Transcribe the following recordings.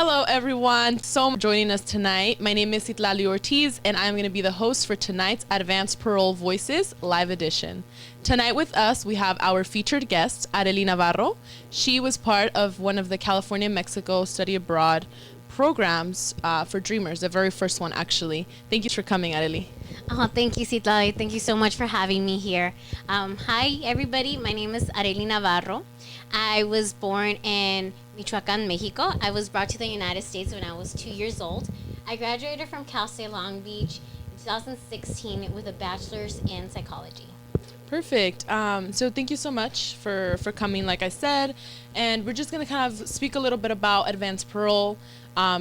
Hello, everyone. So joining us tonight. My name is Citlali Ortiz, and I'm going to be the host for tonight's Advance Parole Voices live edition. Tonight with us, we have our featured guest, Areli Navarro. She was part of one of the California-Mexico Study Abroad programs for Dreamers, the very first one, actually. Thank you for coming, Areli. Thank you, Citlali. Thank you so much for having me here. Hi, everybody. My name is Areli Navarro. I was born in Michoacan, Mexico. I was brought to the United States when I was 2 years old. I graduated from Cal State Long Beach in 2016 with a bachelor's in psychology. Perfect. So thank you so much for coming, like I said. And we're just going to kind of speak a little bit about Advance Parole,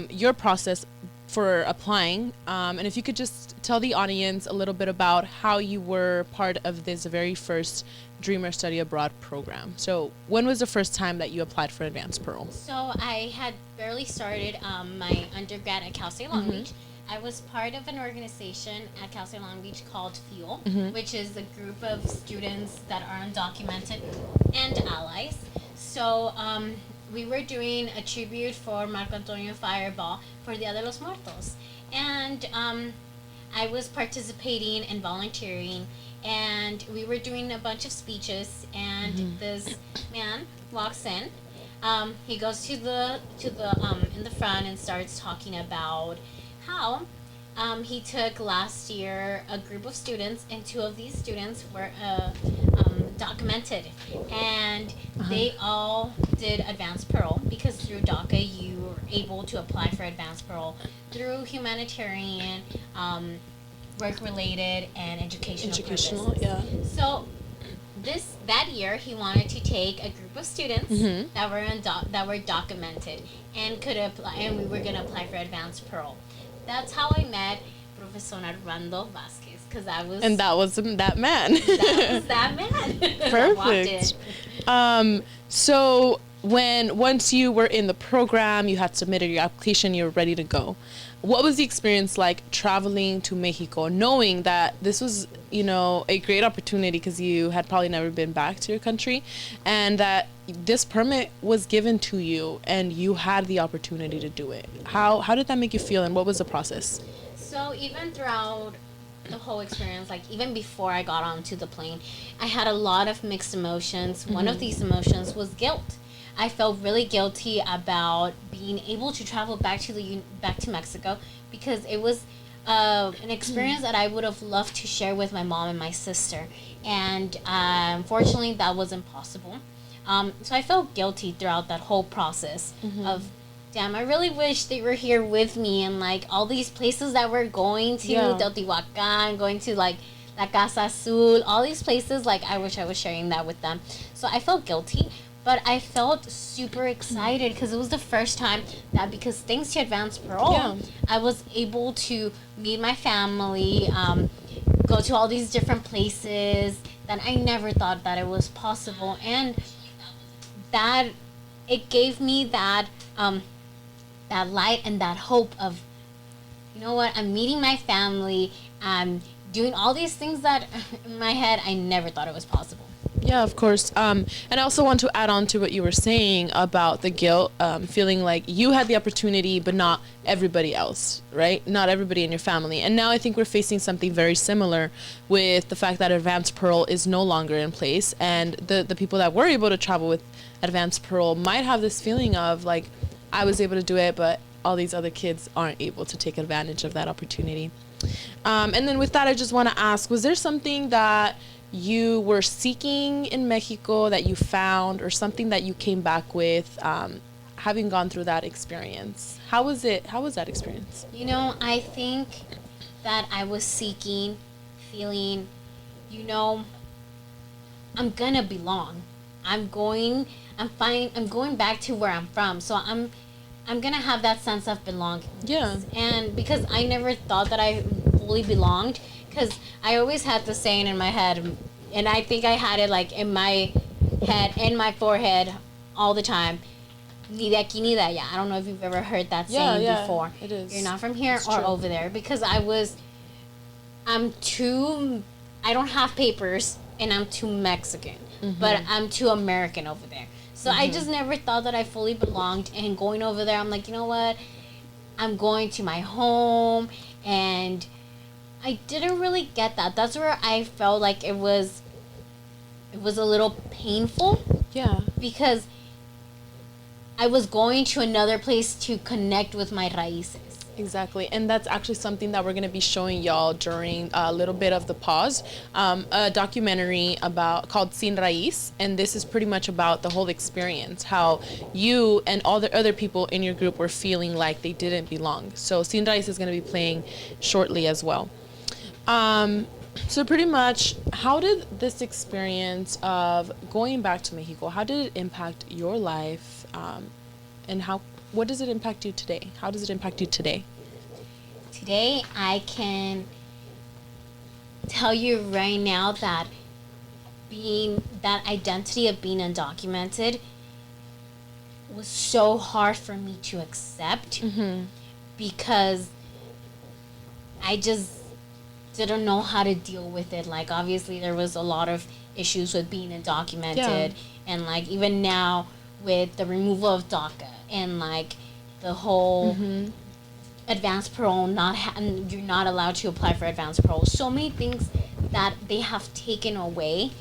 your process for applying. And if you could just tell the audience a little bit about how you were part of this very first Dreamer Study Abroad program. So when was the first time that you applied for Advance Parole? So I had barely started my undergrad at Cal State Long Beach. I was part of an organization at Cal State Long Beach called FUEL, which is a group of students that are undocumented and allies. So we were doing a tribute for Marco Antonio Fireball for Dia de los Muertos. And I was participating and volunteering, and we were doing a bunch of speeches, and this man walks in. He goes to the in the front and starts talking about how he took last year a group of students, and two of these students were documented, and they all did advance parole because through DACA you were able to apply for advance parole through humanitarian, work-related, and educational purposes. Yeah. So that year he wanted to take a group of students that were documented and could apply, and we were gonna apply for advance parole. That's how I met Professor Armando Vazquez, because I was. And that was that man. That was that man. Perfect. So once you were in the program, you had submitted your application, you were ready to go. What was the experience like traveling to Mexico, knowing that this was, a great opportunity because you had probably never been back to your country, and that this permit was given to you and you had the opportunity to do it? How did that make you feel, and what was the process? So even throughout the whole experience, like even before I got onto the plane, I had a lot of mixed emotions. One of these emotions was guilt. I felt really guilty about being able to travel back to Mexico, because it was an experience that I would have loved to share with my mom and my sister, and unfortunately that wasn't possible. So I felt guilty throughout that whole process of, damn, I really wish they were here with me, and like all these places that we're going to, Teotihuacan, going to like La Casa Azul, all these places, like I wish I was sharing that with them. So I felt guilty. But I felt super excited because it was the first time that, because thanks to Advance Parole, I was able to meet my family, go to all these different places that I never thought that it was possible. And that it gave me that that light and that hope of, you know what, I'm meeting my family, I'm doing all these things that in my head I never thought it was possible. Yeah, of course. And I also want to add on to what you were saying about the guilt, feeling like you had the opportunity, but not everybody else, right? Not everybody in your family. And now I think we're facing something very similar with the fact that Advance Parole is no longer in place. And the people that were able to travel with Advance Parole might have this feeling of like, I was able to do it, but all these other kids aren't able to take advantage of that opportunity. And then with that, I just want to ask, was there something that you were seeking in Mexico that you found, or something that you came back with, having gone through that experience? How was that experience? I think that I was seeking, feeling, I'm gonna belong. I'm going back to where I'm from. So I'm gonna have that sense of belonging. Yeah. And because I never thought that I fully belonged, because I always had the saying in my head, and I think I had it like in my head, in my forehead all the time, ni de aquí ni de allá. I don't know if you've ever heard that saying before. It is. You're not from here It's or true. over there. Because I don't have papers, and I'm too Mexican, but I'm too American over there. So I just never thought that I fully belonged. And going over there, I'm like, you know what? I'm going to my home. And I didn't really get that. That's where I felt like it was a little painful. Yeah. Because I was going to another place to connect with my raíces. Exactly, and that's actually something that we're going to be showing y'all during a little bit of the pause, a documentary called Sin Raiz, and this is pretty much about the whole experience, how you and all the other people in your group were feeling like they didn't belong. So Sin Raiz is going to be playing shortly as well. So pretty much, how did this experience of going back to Mexico, how did it impact your life, and what does it impact you today? How does it impact you today? Today, I can tell you right now that that identity of being undocumented was so hard for me to accept because I just didn't know how to deal with it. Like, obviously, there was a lot of issues with being undocumented, and like even now with the removal of DACA and like the whole advance parole, you're not allowed to apply for advance parole. So many things that they have taken away,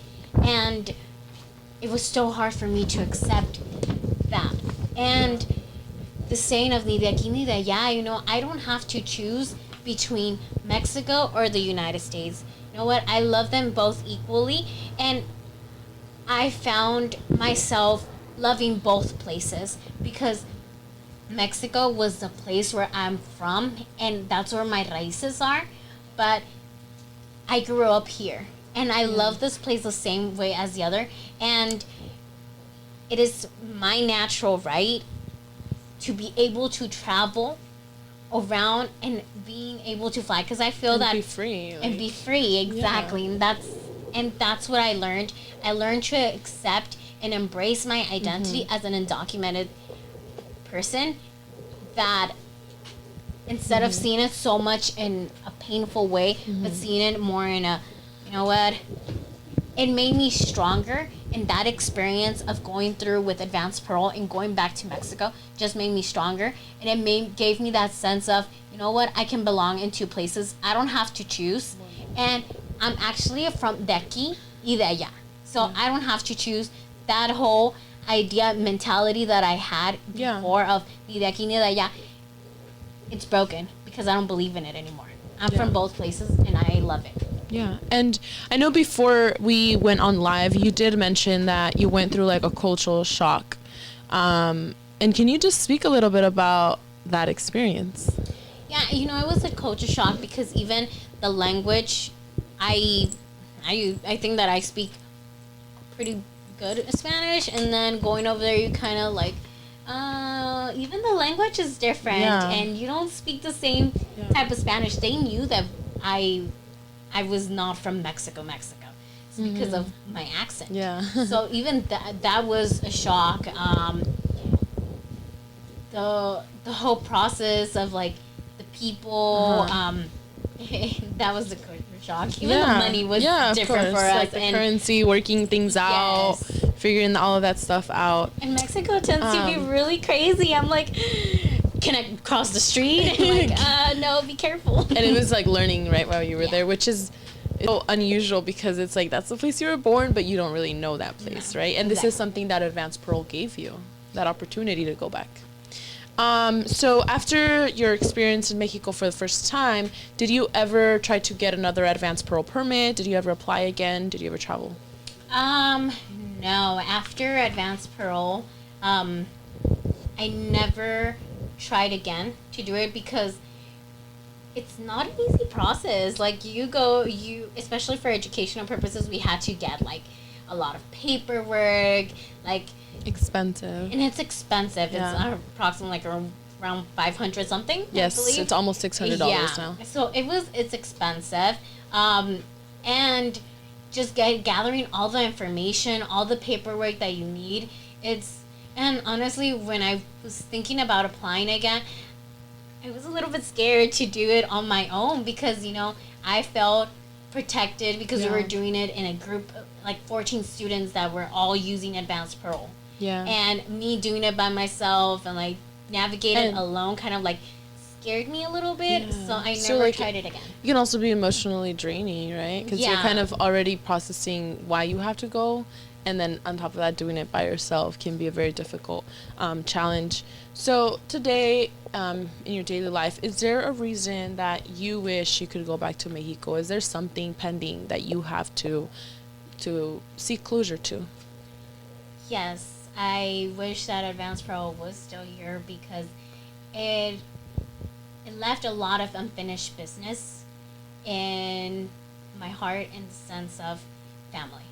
and it was so hard for me to accept that. And the saying of ni de aquí ni de allá, you know, I don't have to choose between Mexico or the United States. You know what? I love them both equally, and I found myself loving both places because Mexico was the place where I'm from, and that's where my raíces are. But I grew up here, and I love this place the same way as the other. And it is my natural right to be able to travel around and being able to fly, because I feel and that be free, and be free, exactly. And that's what I learned. I learned to accept and embrace my identity as an undocumented person, that instead of seeing it so much in a painful way, but seeing it more in a, you know what, it made me stronger. And that experience of going through with advanced parole and going back to Mexico just made me stronger. And it gave me that sense of, you know what, I can belong in two places. I don't have to choose. And I'm actually from de aquí y de allá. So I don't have to choose. That whole idea, mentality that I had before of ni de aquí ni de allá, it's broken because I don't believe in it anymore. I'm from both places and I love it. Yeah, and I know before we went on live, you did mention that you went through like a cultural shock. And can you just speak a little bit about that experience? Yeah, you know, it was a culture shock because even the language, I think that I speak pretty good Spanish, and then going over there, you kind of like, even the language is different, and you don't speak the same type of Spanish. They knew that I was not from Mexico. It's because of my accent. Yeah. So even that was a shock. The whole process of like the people, that was the culture shock. Even the money was different for us. Like the currency, working things out, figuring all of that stuff out. And Mexico tends to be really crazy. I'm like, can I cross the street? And like, no, be careful. And it was like learning right while you were there, which is so unusual because it's like that's the place you were born, but you don't really know that place, right? And this is something that advanced parole gave you, that opportunity to go back. So after your experience in Mexico for the first time, did you ever try to get another advanced parole permit? Did you ever apply again? Did you ever travel? No. After advanced parole, I never tried again to do it because it's not an easy process. Like especially for educational purposes, we had to get like a lot of paperwork, like expensive. And it's expensive. Yeah. It's approximately like around 500 something. Yes, it's almost $600 now. So it's expensive. And just gathering all the information, all the paperwork that you need. And honestly, when I was thinking about applying again, I was a little bit scared to do it on my own because, you know, I felt protected because we were doing it in a group of like 14 students that were all using advanced parole. Yeah. And me doing it by myself and like navigate it alone kind of like scared me a little bit. So I never tried it again. You can also be emotionally draining, right? Because you're kind of already processing why you have to go. And then on top of that, doing it by yourself can be a very difficult challenge. So today, in your daily life, is there a reason that you wish you could go back to Mexico? Is there something pending that you have to seek closure to? Yes, I wish that Advance Parole was still here because it left a lot of unfinished business in my heart in the sense of family.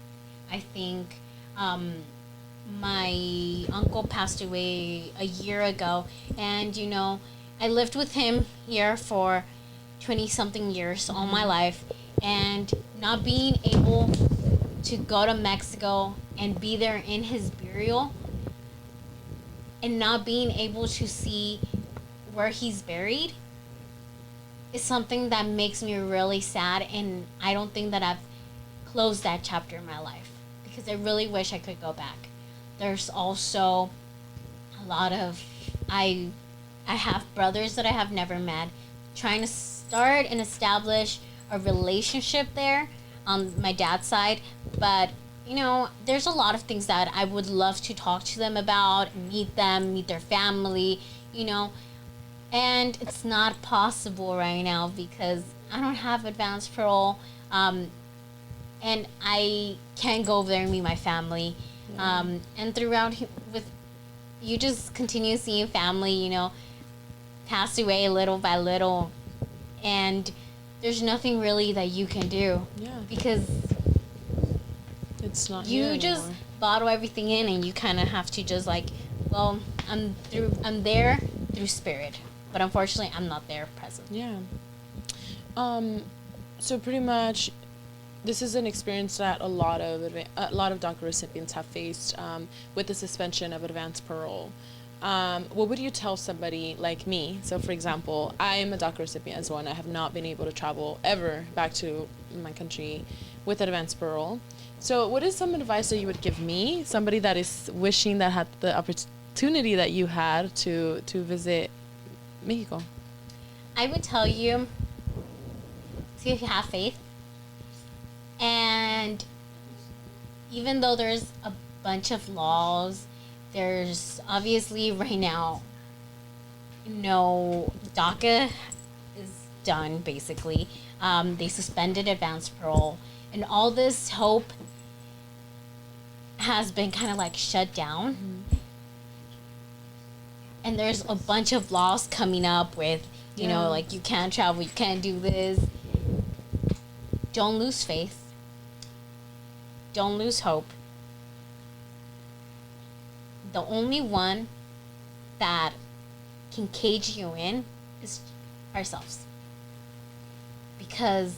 I think my uncle passed away a year ago, and you know, I lived with him here for 20 something years, all my life, and not being able to go to Mexico and be there in his burial and not being able to see where he's buried is something that makes me really sad, and I don't think that I've closed that chapter in my life because I really wish I could go back. There's also a lot of I have brothers that I have never met, trying to start and establish a relationship there on my dad's side, but you know, there's a lot of things that I would love to talk to them about, meet them, meet their family, you know, and it's not possible right now because I don't have advance parole, and I can't go over there and meet my family. And throughout with you just continue seeing family, you know, pass away little by little, and there's nothing really that you can do because it's not you just bottle everything in, and you kind of have to just like, well, I'm there through spirit, but unfortunately I'm not there present. So pretty much this is an experience that a lot of DACA recipients have faced with the suspension of advance parole. What would you tell somebody like me? So, for example, I am a DACA recipient as well, and I have not been able to travel ever back to my country with advance parole. So, what is some advice that you would give me, somebody that is wishing that had the opportunity that you had to visit Mexico? I would tell you to have faith. And even though there's a bunch of laws, there's obviously right now no DACA is done basically. They suspended advance parole, and all this hope has been kind of like shut down. Mm-hmm. And there's a bunch of laws coming up with, you know, like you can't travel, you can't do this. Don't lose faith. Don't lose hope. The only one that can cage you in is ourselves. Because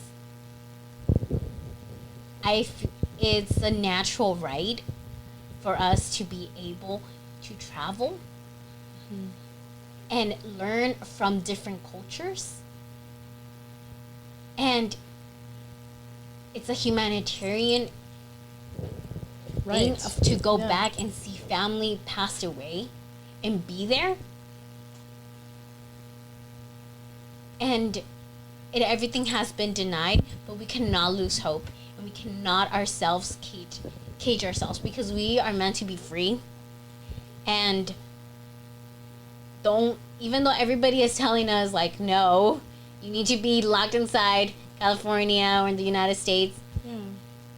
it's a natural right for us to be able to travel and learn from different cultures. And it's a humanitarian thing to go back and see family pass away and be there. And everything has been denied, but we cannot lose hope, and we cannot ourselves cage ourselves, because we are meant to be free. And even though everybody is telling us like, no, you need to be locked inside California or in the United States,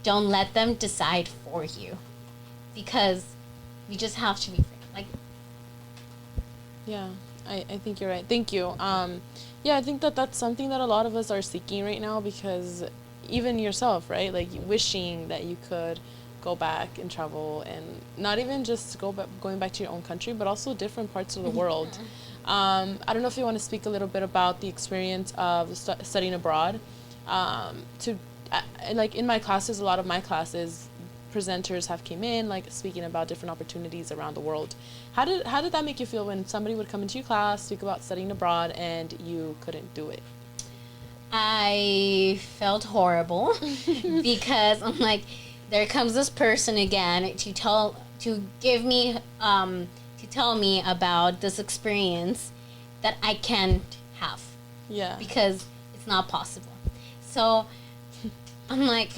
don't let them decide for you, because you just have to be free. Like, I think you're right. Thank you. I think that's something that a lot of us are seeking right now, because even yourself, right? Like wishing that you could go back and travel, and not even just going back to your own country, but also different parts of the world. I don't know if you want to speak a little bit about the experience of studying abroad. Like in my classes, a lot of my classes, presenters have came in like speaking about different opportunities around the world. How did that make you feel when somebody would come into your class, speak about studying abroad, and you couldn't do it? I felt horrible because I'm like, there comes this person again to tell to give me, to tell me about this experience that I can't have. Yeah. Because it's not possible. So I'm like,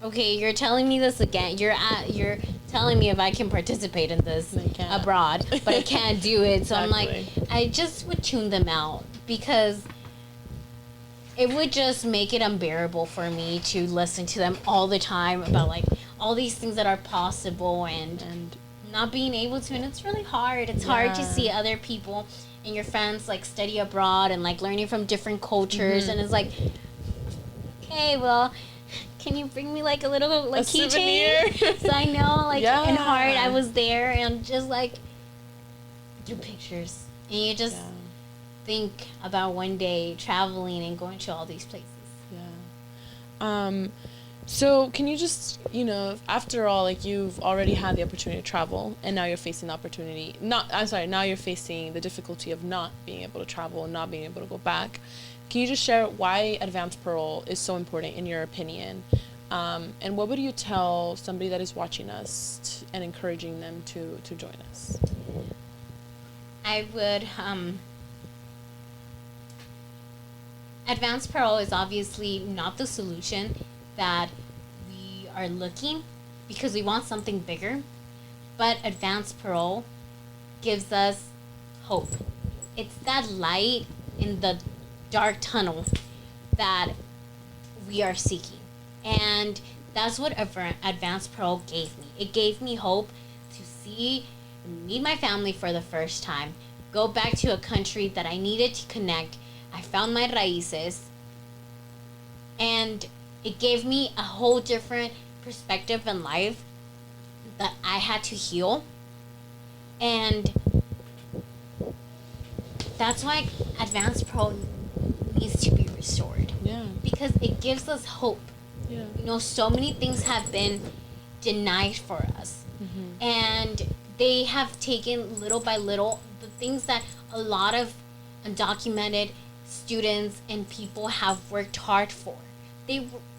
okay, you're telling me this again. You're telling me if I can participate in this abroad, but I can't do it. So exactly. I'm like, I just would tune them out because it would just make it unbearable for me to listen to them all the time about like all these things that are possible and not being able to. And it's really hard. It's hard to see other people and your friends like study abroad and like learning from different cultures. And it's like, okay, well, can you bring me like a little like keychain? So I know like in heart I was there and just like do pictures. And you just think about one day traveling and going to all these places. So can you just, after all, like you've already had the opportunity to travel and now you're facing the opportunity, now you're facing the difficulty of not being able to travel and not being able to go back. Can you just share why advance parole is so important in your opinion? And what would you tell somebody that is watching us and encouraging them to join us? I would, advance parole is obviously not the solution that we are looking because we want something bigger, but advance parole gives us hope. It's that light in the dark tunnel that we are seeking, and that's what advance parole gave me. It gave me hope to meet my family for the first time, go back to a country that I needed to connect. I found my raíces, and it gave me a whole different perspective in life that I had to heal. And that's why advanced parole needs to be restored. Yeah. Because it gives us hope. Yeah. So many things have been denied for us. Mm-hmm. And they have taken little by little the things that a lot of undocumented students and people have worked hard for.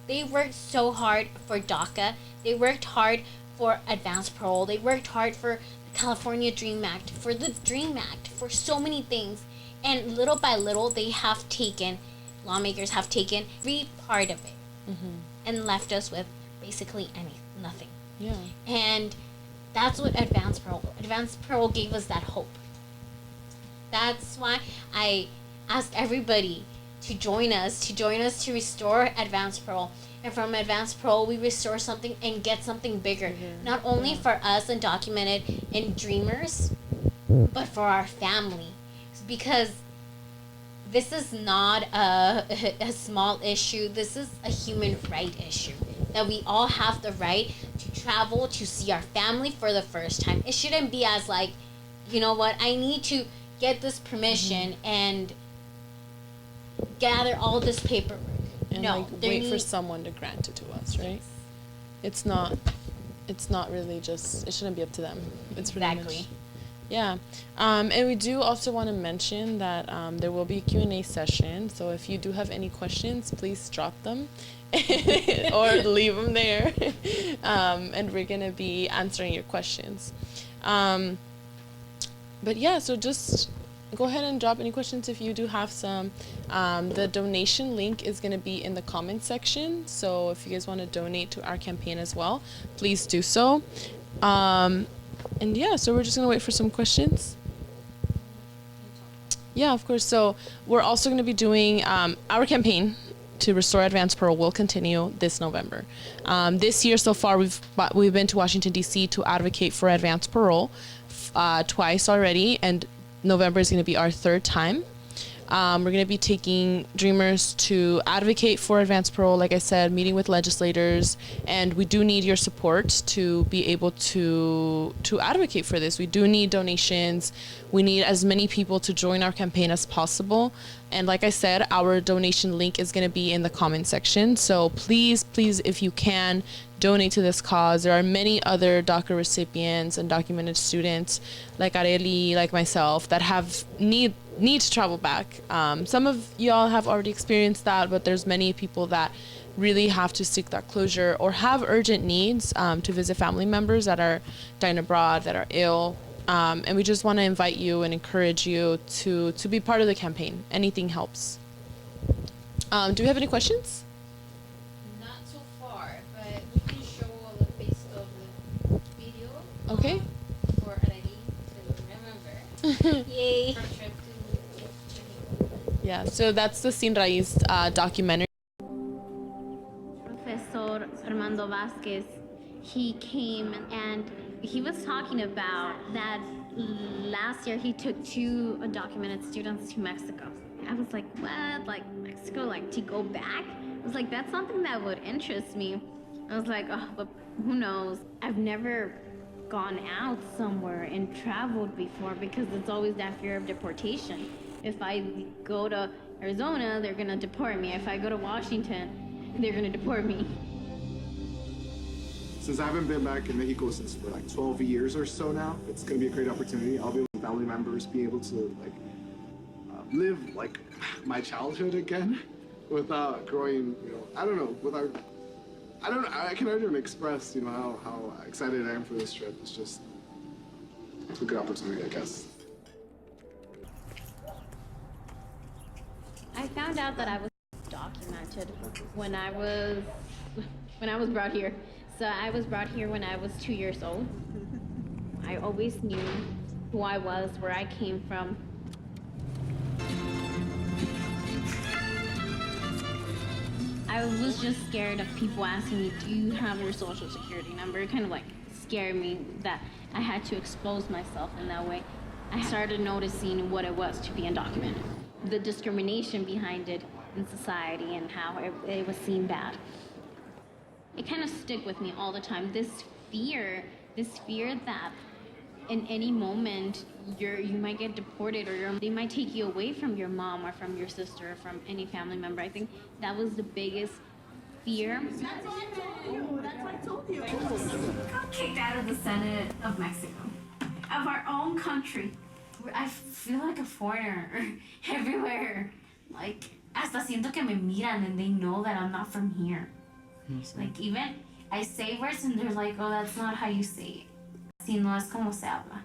They worked so hard for DACA. They worked hard for advanced parole. They worked hard for the California Dream Act, for the Dream Act, for so many things. And little by little, lawmakers have taken every part of it and left us with basically nothing. Yeah. And that's what advanced parole gave us that hope. That's why I ask everybody to join us to restore advanced parole. And from advanced parole, we restore something and get something bigger. Not only for us undocumented and dreamers, but for our family. Because this is not a small issue. This is a human right issue. That we all have the right to travel, to see our family for the first time. It shouldn't be as like, you know what, I need to get this permission and gather all this paperwork. And wait for someone to grant it to us, right? It's not really just, it shouldn't be up to them. It's pretty much, yeah. And we do also want to mention that there will be a Q&A session. So if you do have any questions, please drop them or leave them there. And we're going to be answering your questions. But yeah, so just go ahead and drop any questions if you do have some. The donation link is going to be in the comment section. So if you guys want to donate to our campaign as well, please do so. And yeah, so we're just going to wait for some questions. Yeah, of course. So we're also going to be doing our campaign to restore advance parole will continue this November. This year so far, we've been to Washington, D.C. to advocate for advance parole twice already, and November is going to be our third time. We're going to be taking Dreamers to advocate for advance parole, like I said, meeting with legislators, and we do need your support to be able to advocate for this. We do need donations. We need as many people to join our campaign as possible, And like I said, our donation link is going to be in the comment section. So please, if you can, donate to this cause. There are many other DACA recipients and documented students like Areli, like myself, that have need to travel back. Some of y'all have already experienced that, but there's many people that really have to seek that closure or have urgent needs to visit family members that are dying abroad, that are ill. And we just want to invite you and encourage you to be part of the campaign. Anything helps. Do we have any questions? Not so far, but we can show a little bit of the video. Okay. For Areli to remember. Yay. Our trip to Yeah, so that's the Sin Raiz documentary. Professor Armando Vazquez, he came and he was talking about that last year he took 2 undocumented students to Mexico. I was like, what? Like, Mexico, like, to go back? I was like, that's something that would interest me. I was like, oh, but who knows? I've never gone out somewhere and traveled before because it's always that fear of deportation. If I go to Arizona, they're gonna deport me. If I go to Washington, they're gonna deport me. Since I haven't been back in Mexico since for like 12 years or so now, it's gonna be a great opportunity. I'll be with family members, be able to like live like my childhood again without growing, I don't know, I can even express, how excited I am for this trip. It's a good opportunity, I guess. I found out that I was documented when I was brought here. So I was brought here when I was 2 years old. I always knew who I was, where I came from. I was just scared of people asking me, do you have your social security number? It kind of like scared me that I had to expose myself in that way. I started noticing what it was to be undocumented, the discrimination behind it in society and how it was seen bad. It kind of stick with me all the time. This fear that in any moment you might get deported or they might take you away from your mom or from your sister or from any family member. I think that was the biggest fear. That's what I told you. Got kicked out of the Senate of Mexico, of our own country. I feel like a foreigner everywhere. Like, hasta siento que me miran and they know that I'm not from here. Like, even I say words and they're like, oh, that's not how you say it. Así no es como se habla.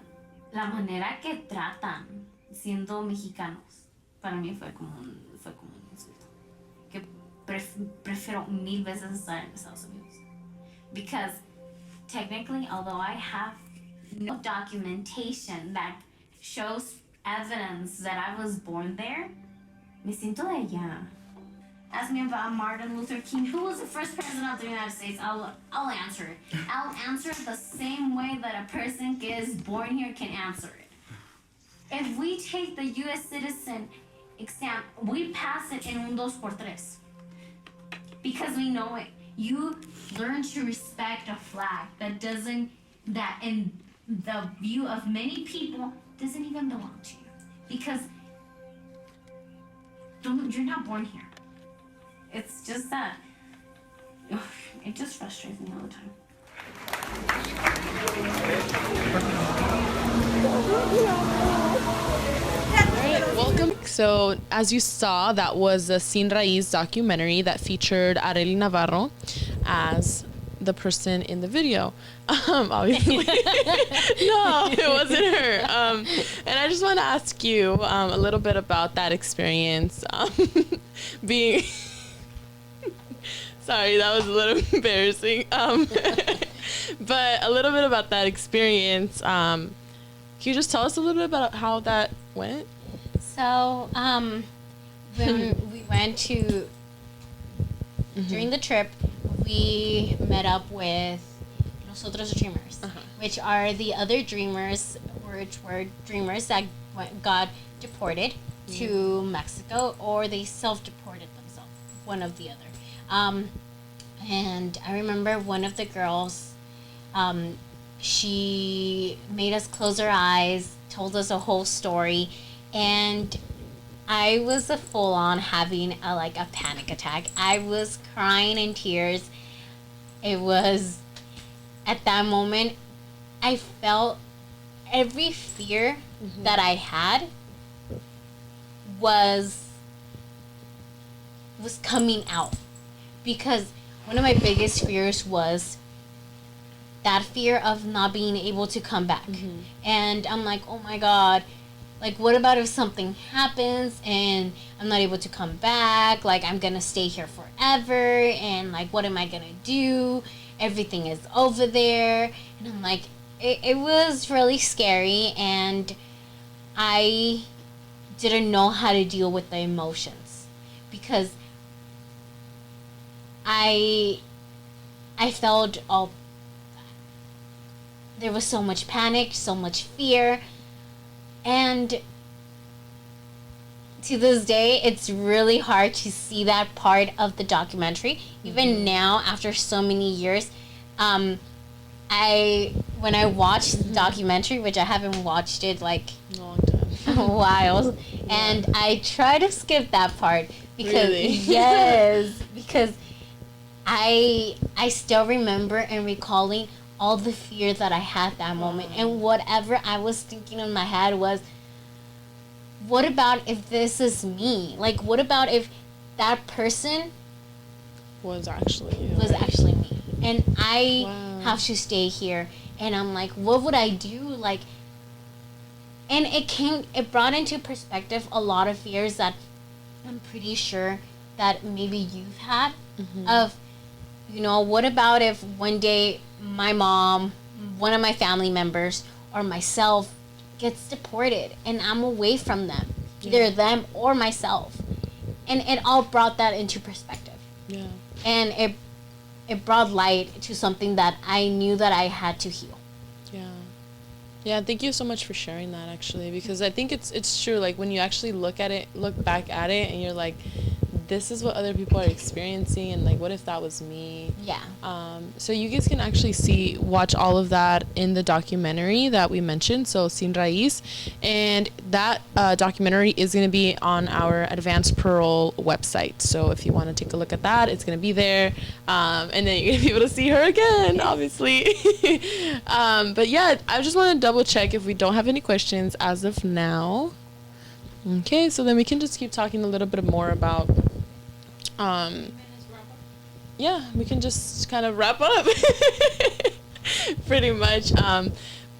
La manera que tratan siendo mexicanos, para mí fue como un insulto. Que prefiero 1000 veces estar en Estados Unidos. Because technically, although I have no documentation that shows evidence that I was born there, me siento de allá. Ask me about Martin Luther King. Who was the first president of the United States? I'll answer it. I'll answer it the same way that a person is born here can answer it. If we take the U.S. citizen exam, we pass it in un 2x3. Because we know it. You learn to respect a flag that in the view of many people, doesn't even belong to you. Because you're not born here. It's just that, it just frustrates me all the time. Alright, welcome. So, as you saw, that was the Sin Raiz documentary that featured Areli Navarro as the person in the video. Obviously. No, it wasn't her. And I just want to ask you a little bit about that experience. Being... Sorry, that was a little embarrassing. But a little bit about that experience. Can you just tell us a little bit about how that went? So, when we went to, during the trip, we met up with Los Otros Dreamers, which are the other dreamers, which were dreamers that got deported to Mexico, or they self-deported themselves, one of the other. And I remember one of the girls, she made us close our eyes, told us a whole story, and I was a full on having a panic attack. I was crying in tears. It was, at that moment, I felt every fear that I had was coming out, because one of my biggest fears was that fear of not being able to come back. And I'm like, oh my God, like, what about if something happens and I'm not able to come back? Like, I'm gonna stay here forever, and like, what am I gonna do? Everything is over there. And I'm like, it was really scary, and I didn't know how to deal with the emotions, because I felt all, there was so much panic, so much fear, and to this day, it's really hard to see that part of the documentary. Even now, after so many years, when I watched the documentary, which I haven't watched it like Long time. a while, and I try to skip that part because Really? yes, because I still remember and recalling all the fear that I had that moment, and whatever I was thinking in my head was, what about if this is me? Like, what about if that person Was actually you. was actually me, and I Wow. have to stay here? And I'm like, what would I do? Like, and it brought into perspective a lot of fears that I'm pretty sure that maybe you've had, of, you know, what about if one day my mom, one of my family members, or myself gets deported and I'm away from them, either them or myself. And it all brought that into perspective. Yeah. And it brought light to something that I knew that I had to heal. Yeah. Yeah, thank you so much for sharing that, actually, because I think it's true. Like, when you actually look back at it, and you're like, this is what other people are experiencing, and like, what if that was me? Yeah. So you guys can actually watch all of that in the documentary that we mentioned, so Sin Raiz, and that documentary is going to be on our Advance Parole website. So if you want to take a look at that, it's going to be there, and then you're going to be able to see her again, obviously. But yeah, I just want to double check if we don't have any questions as of now. Okay, so then we can just keep talking a little bit more about yeah, we can just kind of wrap up pretty much.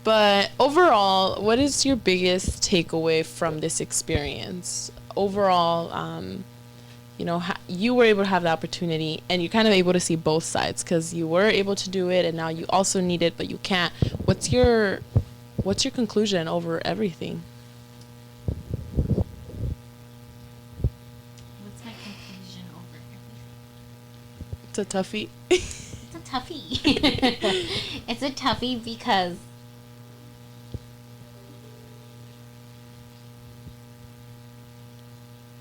But overall, what is your biggest takeaway from this experience? Overall, you know, you were able to have the opportunity, and you're kind of able to see both sides, because you were able to do it, and now you also need it, but you can't. What's your conclusion over everything? It's a toughie. It's a toughie. It's a toughie because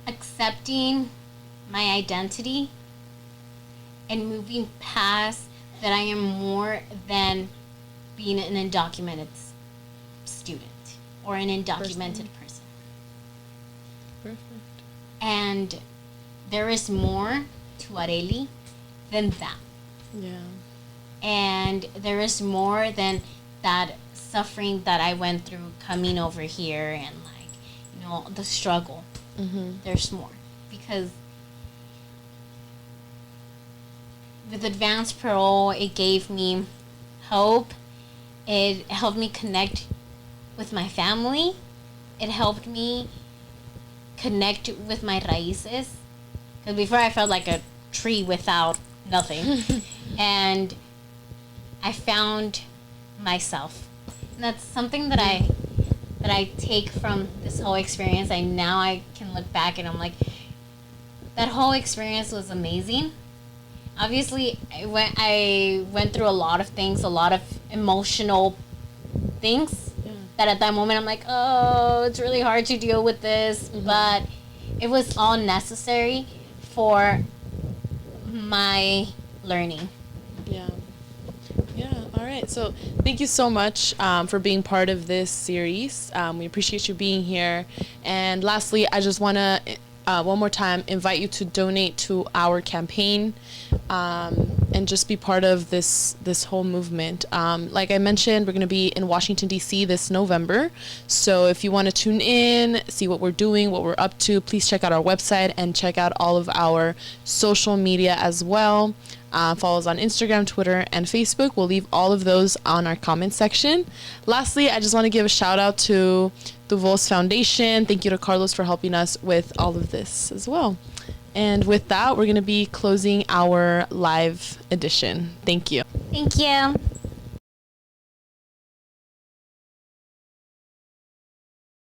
accepting my identity and moving past that I am more than being an undocumented student or an undocumented person. Perfect. And there is more to Areli than that. Yeah. And there is more than that suffering that I went through coming over here, and like, you know, the struggle. There's more, because with Advance Parole, it gave me hope. It helped me connect with my family. It helped me connect with my raíces. Because before I felt like a tree without nothing. And I found myself. And that's something that I take from this whole experience. I can look back and I'm like, that whole experience was amazing. Obviously, I went through a lot of things, a lot of emotional things that at that moment I'm like, oh, it's really hard to deal with this. But it was all necessary for my learning. Yeah. Yeah. All right. So thank you so much for being part of this series. We appreciate you being here. And lastly, I just want to one more time invite you to donate to our campaign and just be part of this whole movement. Like I mentioned, we're going to be in Washington, D.C. this November. So if you want to tune in, see what we're doing, what we're up to, please check out our website and check out all of our social media as well. Follow us on Instagram, Twitter, and Facebook. We'll leave all of those on our comment section. Lastly, I just want to give a shout out to the Voz Foundation. Thank you to Carlos for helping us with all of this as well. And with that, we're going to be closing our live edition. Thank you. Thank you.